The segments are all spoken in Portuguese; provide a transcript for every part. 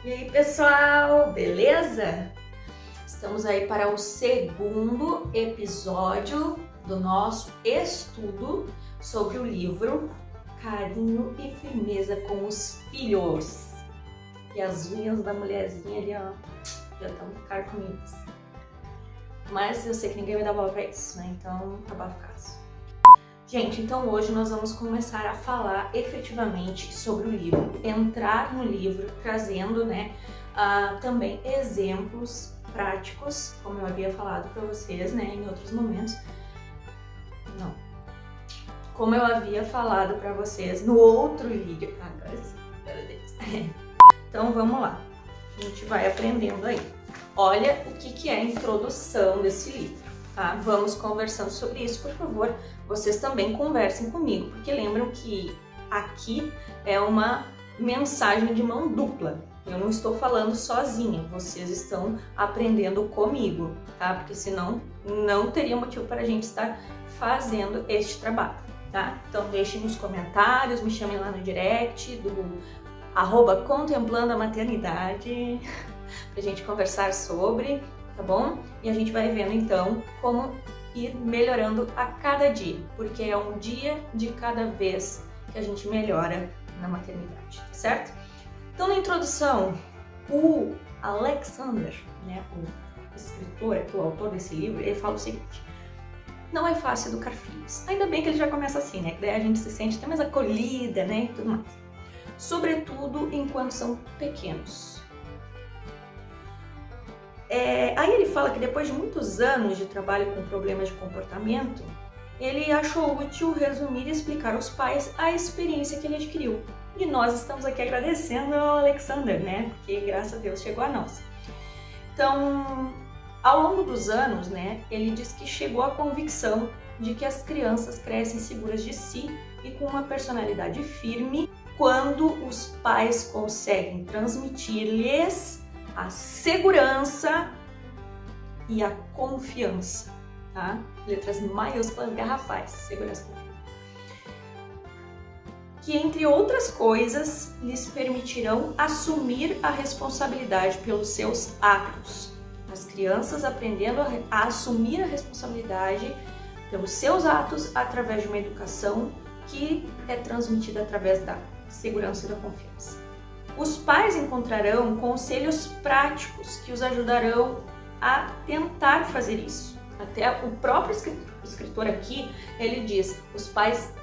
E aí, pessoal, beleza? Estamos aí para o segundo episódio do nosso estudo sobre o livro Carinho e Firmeza com os Filhos. E as unhas da mulherzinha ali, ó, já estão carcomidas. Mas eu sei que ninguém vai dar bola pra isso, né? Então, abafa o caso. Gente, então hoje nós vamos começar a falar efetivamente sobre o livro, entrar no livro trazendo, né, também exemplos práticos, como eu havia falado para vocês, né, em outros momentos. Não. Como eu havia falado para vocês no outro vídeo. Agora sim, meu Deus. Então vamos lá. A gente vai aprendendo aí. Olha o que é a introdução desse livro. Tá? Vamos conversando sobre isso, por favor, vocês também conversem comigo, porque lembram que aqui é uma mensagem de mão dupla. Eu não estou falando sozinha, vocês estão aprendendo comigo, tá? Porque senão não teria motivo para a gente estar fazendo este trabalho, tá? Então deixem nos comentários, me chamem lá no direct do @contemplando a maternidade pra gente conversar sobre, tá bom? E a gente vai vendo então como ir melhorando a cada dia, porque é um dia de cada vez que a gente melhora na maternidade, tá certo? Então na introdução, o Alexander, né, o escritor, o autor desse livro, ele fala o seguinte: não é fácil educar filhos. Ainda bem que ele já começa assim, né? Que daí a gente se sente até mais acolhida, né, e tudo mais. Sobretudo enquanto são pequenos. Aí ele fala que depois de muitos anos de trabalho com problemas de comportamento, ele achou útil resumir e explicar aos pais a experiência que ele adquiriu. E nós estamos aqui agradecendo ao Alexander, né? Porque graças a Deus chegou a nós. Então, ao longo dos anos, né, ele diz que chegou à convicção de que as crianças crescem seguras de si e com uma personalidade firme quando os pais conseguem transmitir-lhes a segurança e a confiança, tá? Letras maiúsculas garrafais, segurança e confiança. Que, entre outras coisas, lhes permitirão assumir a responsabilidade pelos seus atos. As crianças aprendendo a assumir a responsabilidade pelos seus atos através de uma educação que é transmitida através da segurança e da confiança. Os pais encontrarão conselhos práticos que os ajudarão a tentar fazer isso. Até o próprio escritor aqui, ele diz, os pais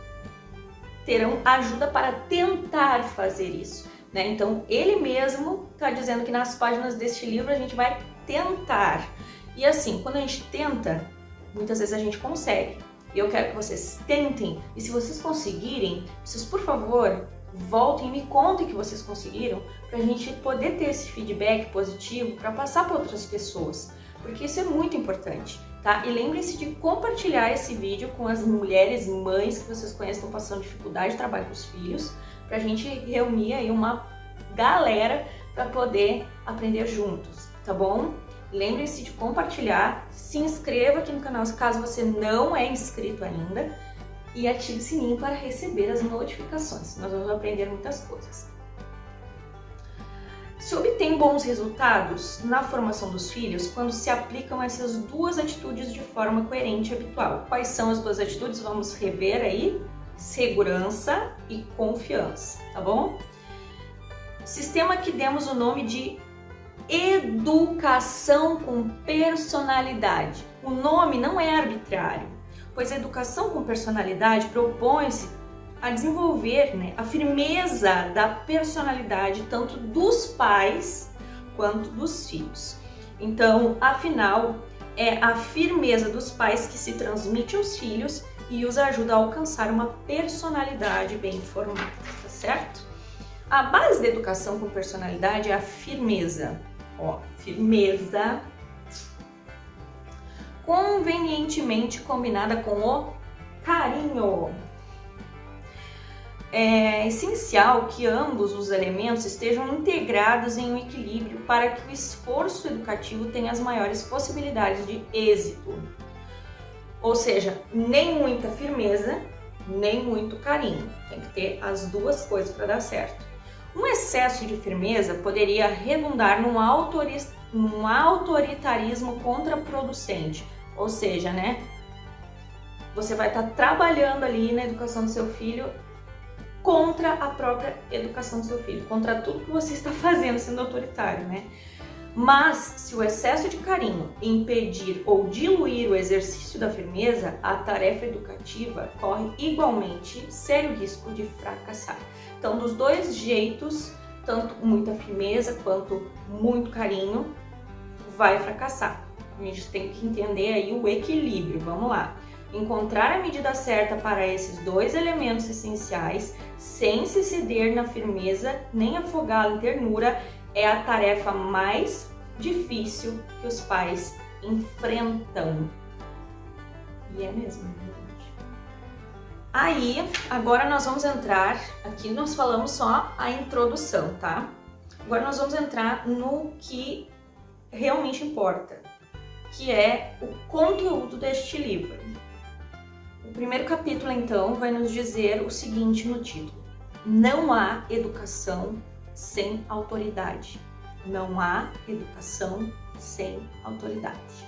terão ajuda para tentar fazer isso, né? Então, ele mesmo está dizendo que nas páginas deste livro a gente vai tentar. E assim, quando a gente tenta, muitas vezes a gente consegue. E eu quero que vocês tentem. E se vocês conseguirem, vocês, por favor, voltem e me contem que vocês conseguiram, para a gente poder ter esse feedback positivo para passar para outras pessoas, porque isso é muito importante, tá? E lembrem-se de compartilhar esse vídeo com as mulheres, mães que vocês conhecem que estão passando dificuldade de trabalho com os filhos, para a gente reunir aí uma galera para poder aprender juntos, tá bom? Lembrem-se de compartilhar, se inscreva aqui no canal caso você não é inscrito ainda, e ative o sininho para receber as notificações. Nós vamos aprender muitas coisas. Se obtém bons resultados na formação dos filhos quando se aplicam essas duas atitudes de forma coerente e habitual. Quais são as duas atitudes? Vamos rever aí. Segurança e confiança, tá bom? Sistema que demos o nome de educação com personalidade. O nome não é arbitrário, pois a educação com personalidade propõe-se a desenvolver, né, a firmeza da personalidade tanto dos pais quanto dos filhos. Então, afinal, é a firmeza dos pais que se transmite aos filhos e os ajuda a alcançar uma personalidade bem formada, tá certo? A base da educação com personalidade é a firmeza. Ó, firmeza convenientemente combinada com o carinho. É essencial que ambos os elementos estejam integrados em um equilíbrio para que o esforço educativo tenha as maiores possibilidades de êxito. Ou seja, nem muita firmeza, nem muito carinho. Tem que ter as duas coisas para dar certo. Um excesso de firmeza poderia redundar num autoritarismo contraproducente, ou seja, né, você vai estar trabalhando ali na educação do seu filho contra a própria educação do seu filho, contra tudo que você está fazendo sendo autoritário, né? Mas, se o excesso de carinho impedir ou diluir o exercício da firmeza, a tarefa educativa corre igualmente sério risco de fracassar. Então, dos dois jeitos, tanto muita firmeza quanto muito carinho, vai fracassar. A gente tem que entender aí o equilíbrio. Vamos lá. Encontrar a medida certa para esses dois elementos essenciais, sem se ceder na firmeza nem afogá-lo em ternura, é a tarefa mais difícil que os pais enfrentam. E é mesmo, gente. Aí, agora nós vamos entrar, aqui nós falamos só a introdução, tá? Agora nós vamos entrar no que realmente importa, que é o conteúdo deste livro. O primeiro capítulo, então, vai nos dizer o seguinte no título: não há educação sem autoridade. Não há educação sem autoridade.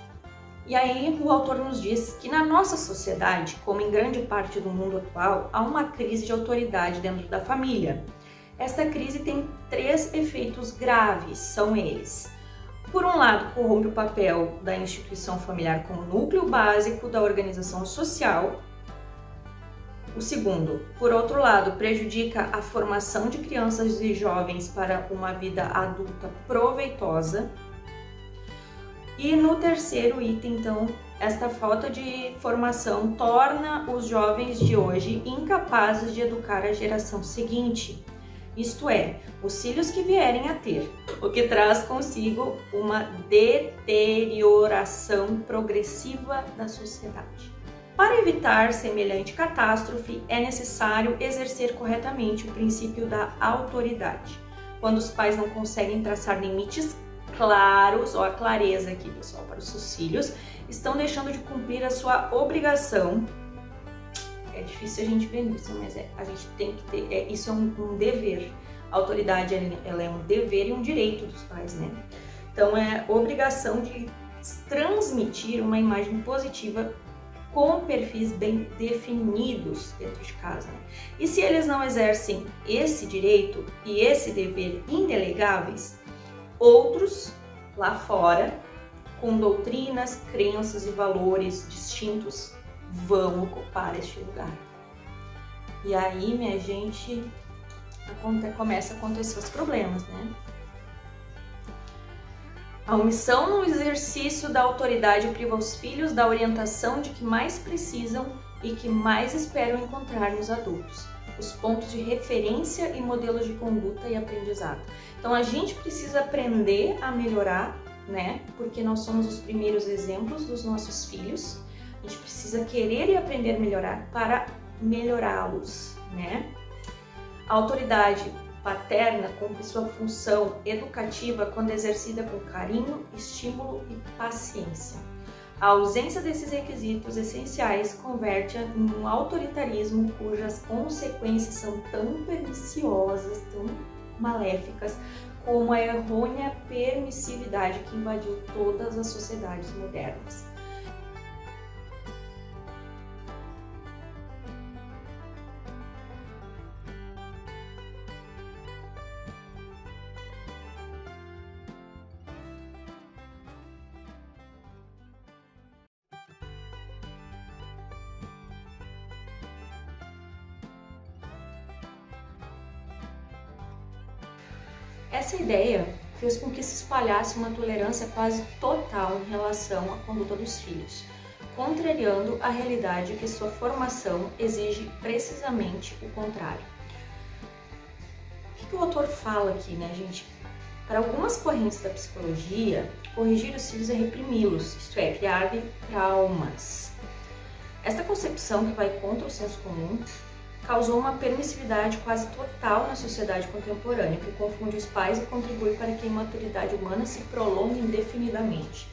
E aí o autor nos diz que na nossa sociedade, como em grande parte do mundo atual, há uma crise de autoridade dentro da família. Esta crise tem 3 efeitos graves, são eles: por um lado, corrompe o papel da instituição familiar como núcleo básico da organização social. O segundo, por outro lado, prejudica a formação de crianças e jovens para uma vida adulta proveitosa. E no terceiro item, então, esta falta de formação torna os jovens de hoje incapazes de educar a geração seguinte, isto é, os filhos que vierem a ter, o que traz consigo uma deterioração progressiva da sociedade. Para evitar semelhante catástrofe, é necessário exercer corretamente o princípio da autoridade. Quando os pais não conseguem traçar limites claros, ó, a clareza aqui, pessoal, para os seus filhos, estão deixando de cumprir a sua obrigação. É difícil a gente ver isso, mas a gente tem que ter, isso é um dever. A autoridade, ela é um dever e um direito dos pais, né? Então, é obrigação de transmitir uma imagem positiva com perfis bem definidos dentro de casa, né? E se eles não exercem esse direito e esse dever indelegáveis, outros lá fora, com doutrinas, crenças e valores distintos, vão ocupar este lugar. E aí, minha gente, começa a acontecer os problemas, né? A omissão no exercício da autoridade priva os filhos da orientação de que mais precisam e que mais esperam encontrar nos adultos, os pontos de referência e modelos de conduta e aprendizado. Então a gente precisa aprender a melhorar, né? Porque nós somos os primeiros exemplos dos nossos filhos. A gente precisa querer e aprender a melhorar para melhorá-los, né? A autoridade paterna cumpre sua função educativa quando exercida com carinho, estímulo e paciência. A ausência desses requisitos essenciais converte-a num autoritarismo cujas consequências são tão perniciosas, tão maléficas, como a errônea permissividade que invadiu todas as sociedades modernas. Essa ideia fez com que se espalhasse uma tolerância quase total em relação à conduta dos filhos, contrariando a realidade que sua formação exige precisamente o contrário. O que o autor fala aqui, né, gente? Para algumas correntes da psicologia, corrigir os filhos é reprimi-los, isto é, criar traumas. Esta concepção, que vai contra o senso comum, causou uma permissividade quase total na sociedade contemporânea, que confunde os pais e contribui para que a imaturidade humana se prolongue indefinidamente.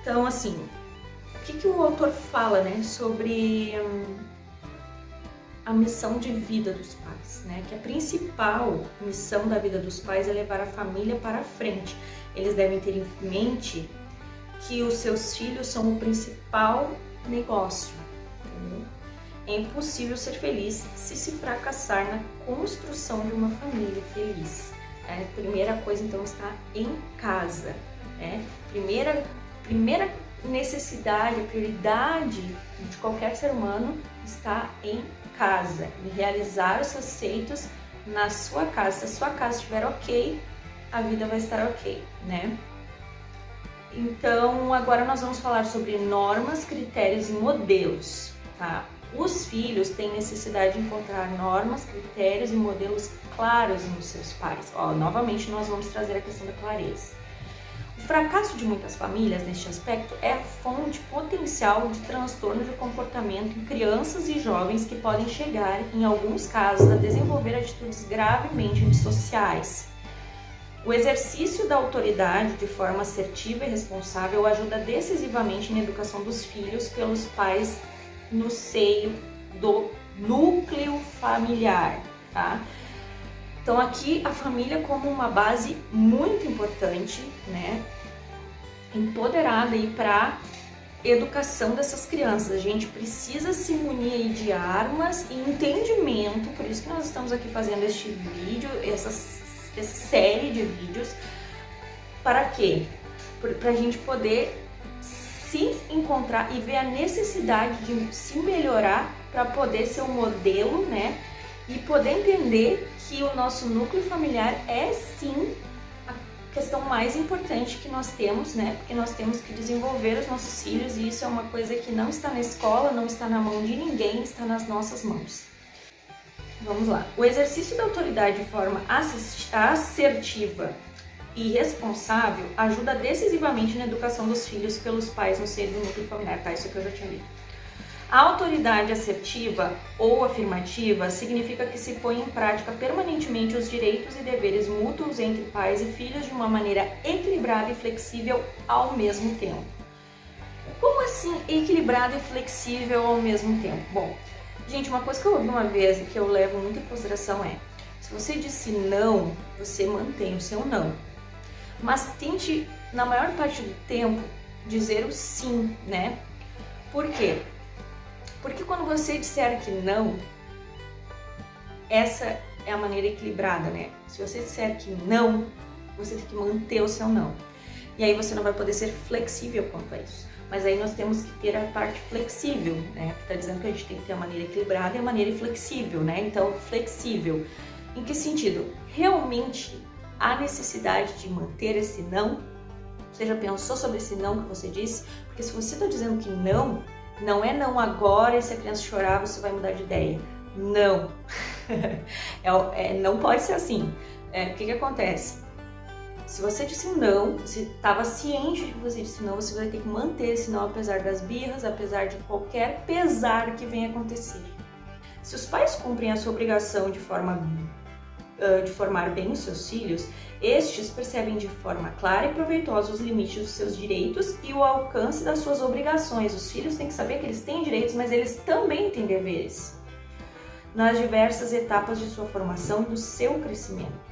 Então, assim, o que o autor fala, né, sobre a missão de vida dos pais, né? Que a principal missão da vida dos pais é levar a família para frente. Eles devem ter em mente que os seus filhos são o principal negócio, entendeu? É impossível ser feliz se fracassar na construção de uma família feliz. A primeira coisa, então, está em casa, né? Primeira necessidade, a prioridade de qualquer ser humano está em casa, em realizar os seus feitos na sua casa. Se a sua casa estiver ok, a vida vai estar ok, né? Então, agora nós vamos falar sobre normas, critérios e modelos, tá? Os filhos têm necessidade de encontrar normas, critérios e modelos claros nos seus pais. Ó, novamente nós vamos trazer a questão da clareza. O fracasso de muitas famílias neste aspecto é a fonte potencial de transtorno de comportamento em crianças e jovens que podem chegar, em alguns casos, a desenvolver atitudes gravemente antissociais. O exercício da autoridade de forma assertiva e responsável ajuda decisivamente na educação dos filhos pelos pais no seio do núcleo familiar, tá? Então aqui a família como uma base muito importante, né? Empoderada aí para educação dessas crianças. A gente precisa se munir aí de armas e entendimento, por isso que nós estamos aqui fazendo este vídeo, essa série de vídeos. Para quê? Para a gente poder se encontrar e ver a necessidade de se melhorar para poder ser um modelo, né? E poder entender que o nosso núcleo familiar é sim a questão mais importante que nós temos, né? Porque nós temos que desenvolver os nossos filhos e isso é uma coisa que não está na escola, não está na mão de ninguém, está nas nossas mãos. Vamos lá. O exercício da autoridade de forma assertiva e responsável ajuda decisivamente na educação dos filhos pelos pais no seio do núcleo familiar, tá? Isso aqui eu já tinha lido. A autoridade assertiva ou afirmativa significa que se põe em prática permanentemente os direitos e deveres mútuos entre pais e filhos de uma maneira equilibrada e flexível ao mesmo tempo. Como assim equilibrada e flexível ao mesmo tempo? Bom, gente, uma coisa que eu ouvi uma vez e que eu levo muito em consideração é: se você disse não, você mantém o seu não. Mas tente, na maior parte do tempo, dizer o sim, né? Por quê? Porque quando você disser que não, essa é a maneira equilibrada, né? Se você disser que não, você tem que manter o seu não. E aí você não vai poder ser flexível quanto a isso. Mas aí nós temos que ter a parte flexível, né? Que tá dizendo que a gente tem que ter a maneira equilibrada e a maneira inflexível, né? Então, flexível. Em que sentido? Realmente há necessidade de manter esse não? Você já pensou sobre esse não que você disse? Porque se você está dizendo que não, não é não agora e se a criança chorar você vai mudar de ideia. Não. Não pode ser assim. O que acontece? Se você disse não, você estava ciente de que você disse não, você vai ter que manter esse não apesar das birras, apesar de qualquer pesar que venha acontecer. Se os pais cumprem a sua obrigação de formar bem os seus filhos, estes percebem de forma clara e proveitosa os limites dos seus direitos e o alcance das suas obrigações. Os filhos têm que saber que eles têm direitos, mas eles também têm deveres nas diversas etapas de sua formação e do seu crescimento.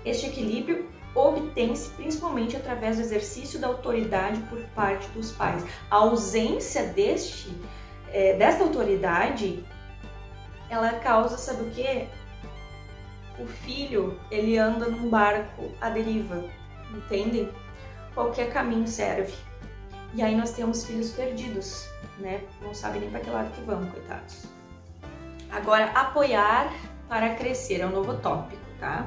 Este equilíbrio obtém-se principalmente através do exercício da autoridade por parte dos pais. A ausência desta autoridade, ela causa, sabe o quê? O filho, ele anda num barco à deriva, entendem? Qualquer caminho serve. E aí nós temos filhos perdidos, né? Não sabem nem para que lado que vão, coitados. Agora, apoiar para crescer é um novo tópico, tá?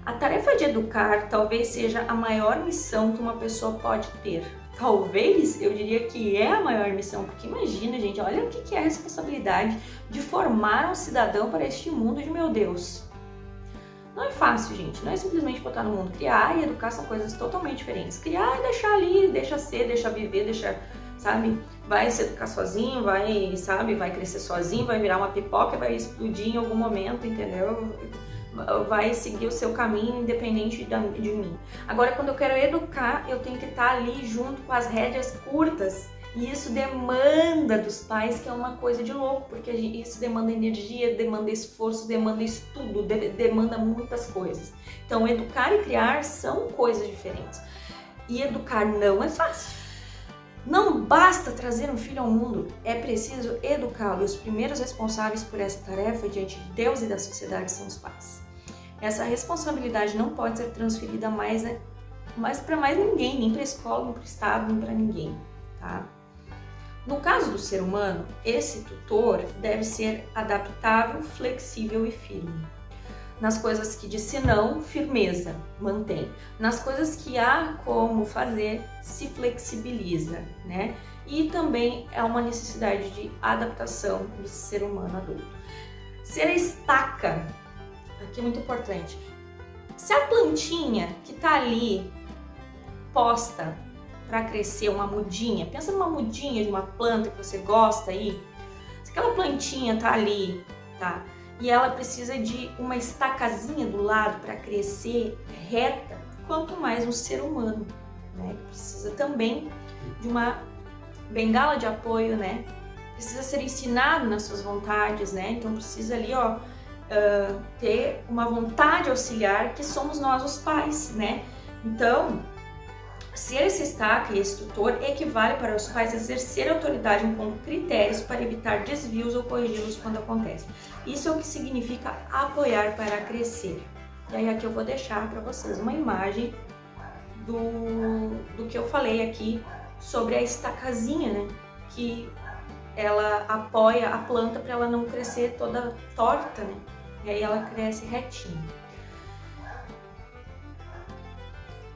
A tarefa de educar talvez seja a maior missão que uma pessoa pode ter. Talvez, eu diria que é a maior missão, porque imagina, gente, olha o que é a responsabilidade de formar um cidadão para este mundo de meu Deus. Não é fácil, gente, não é simplesmente botar no mundo. Criar e educar são coisas totalmente diferentes. Criar e deixar ali, deixa ser, deixa viver, deixa, sabe, vai se educar sozinho, vai, sabe, vai crescer sozinho, vai virar uma pipoca, vai explodir em algum momento, entendeu? vai seguir o seu caminho independente de mim. Agora, quando eu quero educar, eu tenho que estar ali junto com as rédeas curtas. E isso demanda dos pais, que é uma coisa de louco, porque isso demanda energia, demanda esforço, demanda estudo, demanda muitas coisas. Então, educar e criar são coisas diferentes. E educar não é fácil. Não basta trazer um filho ao mundo, é preciso educá-lo. E os primeiros responsáveis por essa tarefa diante de Deus e da sociedade são os pais. Essa responsabilidade não pode ser transferida mais para mais ninguém, nem para a escola, nem para o Estado, nem para ninguém, tá? No caso do ser humano, esse tutor deve ser adaptável, flexível e firme. Nas coisas que disse não, firmeza, mantém. Nas coisas que há como fazer, se flexibiliza, né? E também é uma necessidade de adaptação do ser humano adulto. Ser a estaca, aqui é muito importante. Se a plantinha que tá ali posta para crescer, uma mudinha, pensa numa mudinha de uma planta que você gosta aí, se aquela plantinha tá ali, tá? E ela precisa de uma estacazinha do lado para crescer reta, quanto mais um ser humano, né? Que precisa também de uma bengala de apoio, né? Precisa ser ensinado nas suas vontades, né? Então precisa ali, ó, ter uma vontade auxiliar, que somos nós os pais, né? Então, ser esse estaca e esse tutor equivale para os pais a exercer autoridade com critérios para evitar desvios ou corrigi-los quando acontece. Isso é o que significa apoiar para crescer. E aí aqui eu vou deixar para vocês uma imagem do que eu falei aqui sobre a estacazinha, né? Que ela apoia a planta para ela não crescer toda torta, né? E aí ela cresce retinha.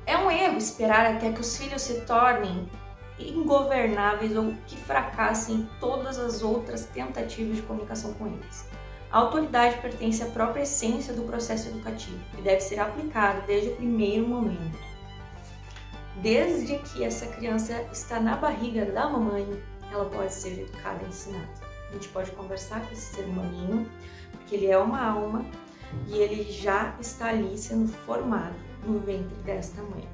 É um erro esperar até que os filhos se tornem ingovernáveis ou que fracassem em todas as outras tentativas de comunicação com eles. A autoridade pertence à própria essência do processo educativo e deve ser aplicada desde o primeiro momento. Desde que essa criança está na barriga da mamãe, ela pode ser educada e ensinada. A gente pode conversar com esse ser humaninho, porque ele é uma alma e ele já está ali sendo formado no ventre desta mãe.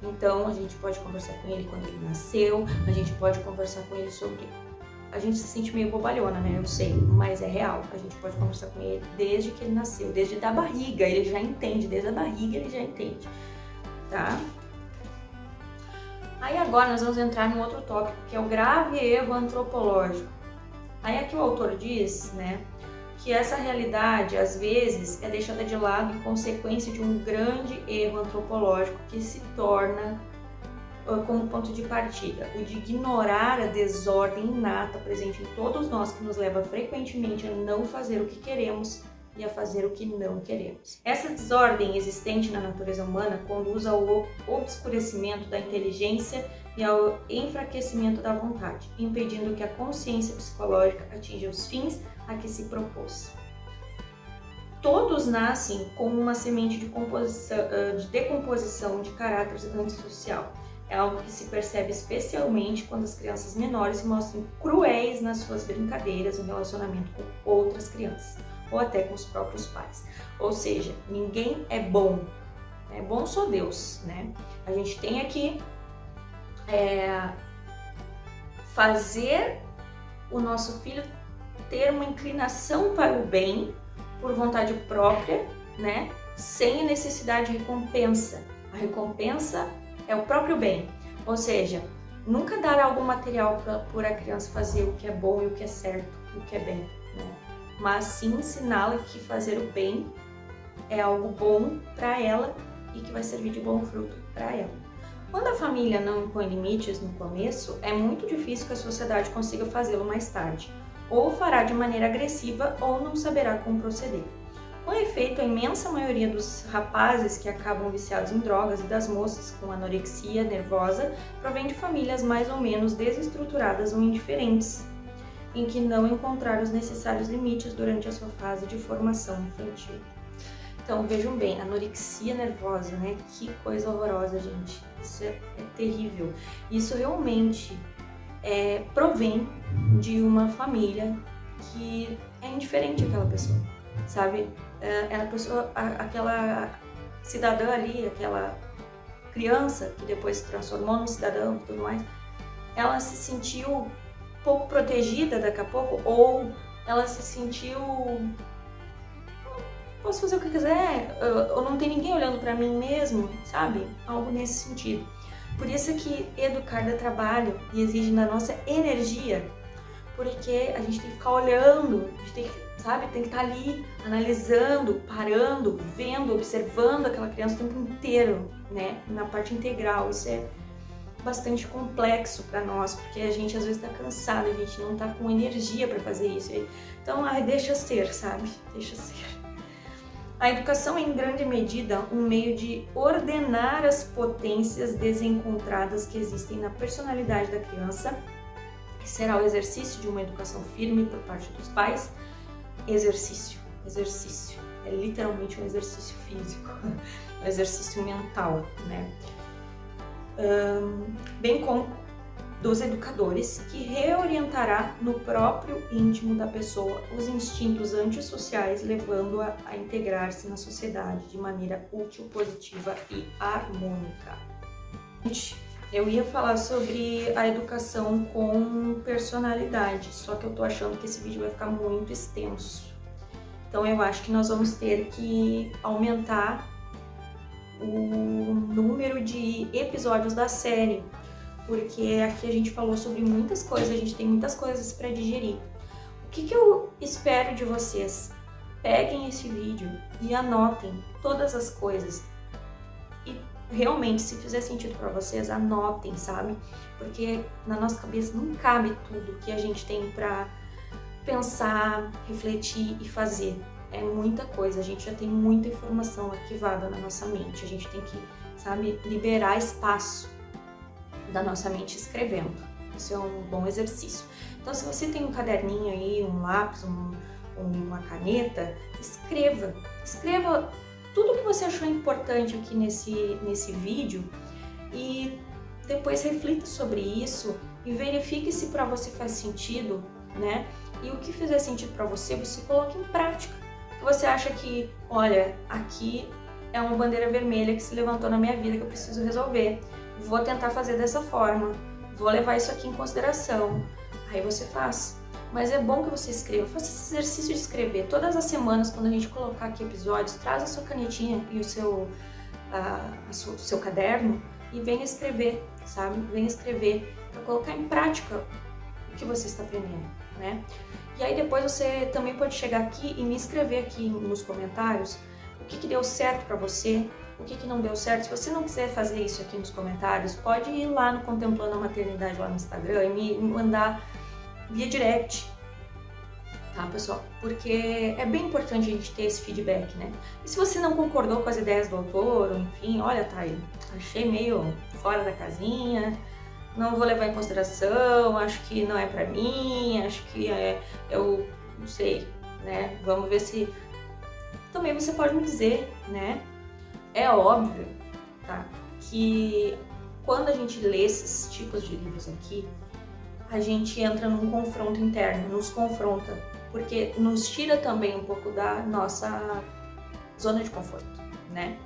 Então a gente pode conversar com ele quando ele nasceu, a gente pode conversar com ele sobre... A gente se sente meio bobalhona, né? Eu sei, mas é real. A gente pode conversar com ele desde que ele nasceu, desde da barriga, ele já entende, desde a barriga ele já entende, tá? Aí agora nós vamos entrar num outro tópico, que é o grave erro antropológico. Aí aqui o autor diz, né, que essa realidade, às vezes, é deixada de lado em consequência de um grande erro antropológico que se torna como ponto de partida, o de ignorar a desordem inata presente em todos nós, que nos leva frequentemente a não fazer o que queremos e a fazer o que não queremos. Essa desordem existente na natureza humana conduz ao obscurecimento da inteligência e ao enfraquecimento da vontade, impedindo que a consciência psicológica atinja os fins a que se propôs. Todos nascem com uma semente de decomposição de caráter antissocial. É algo que se percebe especialmente quando as crianças menores se mostram cruéis nas suas brincadeiras no relacionamento com outras crianças, ou até com os próprios pais. Ou seja, ninguém é bom. É bom só Deus, né? A gente tem aqui fazer o nosso filho ter uma inclinação para o bem por vontade própria, né? Sem a necessidade de recompensa. A recompensa é o próprio bem. Ou seja, nunca dar algo material por a criança fazer o que é bom e o que é certo, o que é bem, né? Mas sim ensiná-la que fazer o bem é algo bom para ela e que vai servir de bom fruto para ela. Quando a família não impõe limites no começo, é muito difícil que a sociedade consiga fazê-lo mais tarde. Ou fará de maneira agressiva ou não saberá como proceder. Com efeito, a imensa maioria dos rapazes que acabam viciados em drogas e das moças com anorexia nervosa provém de famílias mais ou menos desestruturadas ou indiferentes, em que não encontraram os necessários limites durante a sua fase de formação infantil. Então vejam bem, anorexia nervosa, né? Que coisa horrorosa, gente. Isso é terrível. Isso realmente provém de uma família que é indiferente àquela pessoa, sabe? aquela cidadã ali, aquela criança que depois se transformou num cidadão e tudo mais, ela se sentiu pouco protegida daqui a pouco, ou ela se sentiu, posso fazer o que quiser, ou não tem ninguém olhando para mim mesmo, sabe? Algo nesse sentido. Por isso que educar dá trabalho e exige da nossa energia, porque a gente tem que ficar olhando, a gente tem que, sabe, tem que estar ali analisando, parando, vendo, observando aquela criança o tempo inteiro, né? Na parte integral. Isso é bastante complexo para nós, porque a gente às vezes está cansado, a gente não está com energia para fazer isso. Então, deixa ser, sabe? Deixa ser. A educação é, em grande medida, um meio de ordenar as potências desencontradas que existem na personalidade da criança, que será o exercício de uma educação firme por parte dos pais. Exercício. É literalmente um exercício físico, um exercício mental, né? Bem como dos educadores, que reorientará no próprio íntimo da pessoa os instintos antissociais, levando-a a integrar-se na sociedade de maneira útil, positiva e harmônica. Eu ia falar sobre a educação com personalidade, só que eu tô achando que esse vídeo vai ficar muito extenso. Então eu acho que nós vamos ter que aumentar o número de episódios da série, porque aqui a gente falou sobre muitas coisas, a gente tem muitas coisas para digerir. O que eu espero de vocês? Peguem esse vídeo e anotem todas as coisas. E realmente, se fizer sentido para vocês, anotem, sabe? Porque na nossa cabeça não cabe tudo que a gente tem para pensar, refletir e fazer. É muita coisa, a gente já tem muita informação arquivada na nossa mente. A gente tem que, sabe, liberar espaço da nossa mente escrevendo. Isso é um bom exercício. Então, se você tem um caderninho aí, um lápis, uma caneta, escreva tudo que você achou importante aqui nesse vídeo e depois reflita sobre isso e verifique se para você faz sentido, né? E o que fizer sentido para você, você coloque em prática. Você acha que, olha, aqui é uma bandeira vermelha que se levantou na minha vida que eu preciso resolver. Vou tentar fazer dessa forma, vou levar isso aqui em consideração. Aí você faz. Mas é bom que você escreva, faça esse exercício de escrever. Todas as semanas, quando a gente colocar aqui episódios, traz a sua canetinha e o seu caderno e venha escrever, sabe? Venha escrever para colocar em prática o que você está aprendendo, né? E aí depois você também pode chegar aqui e me escrever aqui nos comentários o que deu certo para você, o que não deu certo. Se você não quiser fazer isso aqui nos comentários, pode ir lá no Contemplando a Maternidade lá no Instagram e me mandar via direct, tá, pessoal? Porque é bem importante a gente ter esse feedback, né? E se você não concordou com as ideias do autor, ou enfim, olha, tá aí, achei meio fora da casinha, não vou levar em consideração, acho que não é pra mim, acho que eu não sei, né? Vamos ver se... Também você pode me dizer, né? É óbvio, tá? Que quando a gente lê esses tipos de livros aqui, a gente entra num confronto interno, nos confronta, porque nos tira também um pouco da nossa zona de conforto, né?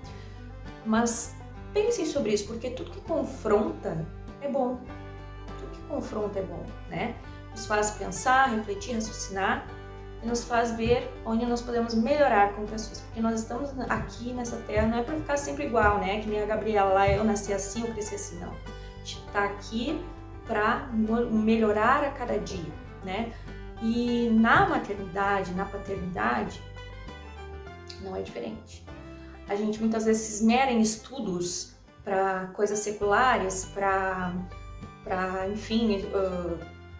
Mas pensem sobre isso, porque tudo que confronta é bom. Tudo que confronta é bom, né? Nos faz pensar, refletir, raciocinar e nos faz ver onde nós podemos melhorar como pessoas, porque nós estamos aqui nessa terra, não é para ficar sempre igual, né? Que nem a Gabriela lá, eu nasci assim, eu cresci assim, não. A gente tá aqui para melhorar a cada dia, né? E na maternidade, na paternidade, não é diferente. A gente muitas vezes se esmera em estudos para coisas seculares, para enfim,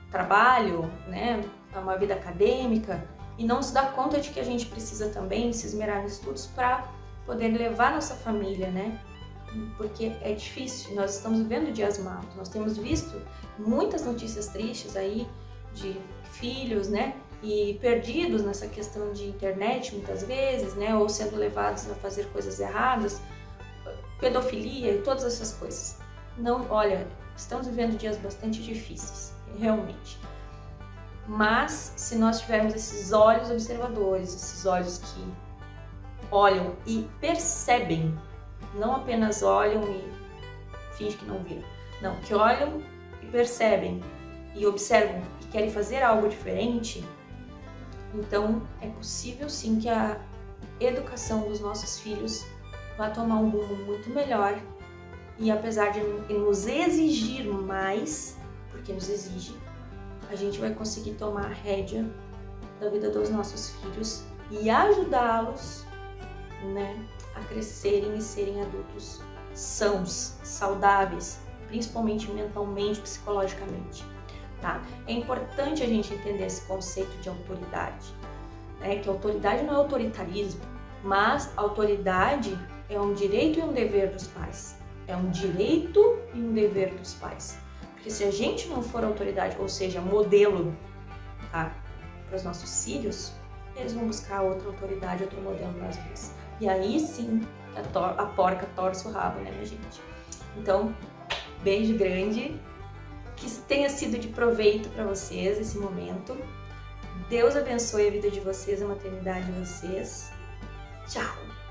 trabalho, né? Uma vida acadêmica, e não se dá conta de que a gente precisa também se esmerar em estudos para poder levar nossa família, né? Porque é difícil, nós estamos vivendo dias maus, nós temos visto muitas notícias tristes aí de filhos, né, e perdidos nessa questão de internet muitas vezes, né, ou sendo levados a fazer coisas erradas, pedofilia e todas essas coisas. Não, olha, estamos vivendo dias bastante difíceis, realmente. Mas se nós tivermos esses olhos observadores, esses olhos que olham e percebem, não apenas olham e fingem que não viram, não, que olham e percebem e observam e querem fazer algo diferente, então é possível sim que a educação dos nossos filhos vá tomar um rumo muito melhor e apesar de nos exigir mais, porque nos exige, a gente vai conseguir tomar a rédea da vida dos nossos filhos e ajudá-los, né, a crescerem e serem adultos sãos, saudáveis, principalmente mentalmente, psicologicamente, tá? É importante a gente entender esse conceito de autoridade, né? Que autoridade não é autoritarismo, mas autoridade é um direito e um dever dos pais. É um direito e um dever dos pais. Porque se a gente não for autoridade, ou seja, modelo, tá, para os nossos filhos, eles vão buscar outra autoridade, outro modelo nas vezes. E aí sim, a porca torce o rabo, né, minha gente? Então, beijo grande, que tenha sido de proveito para vocês esse momento. Deus abençoe a vida de vocês, a maternidade de vocês. Tchau!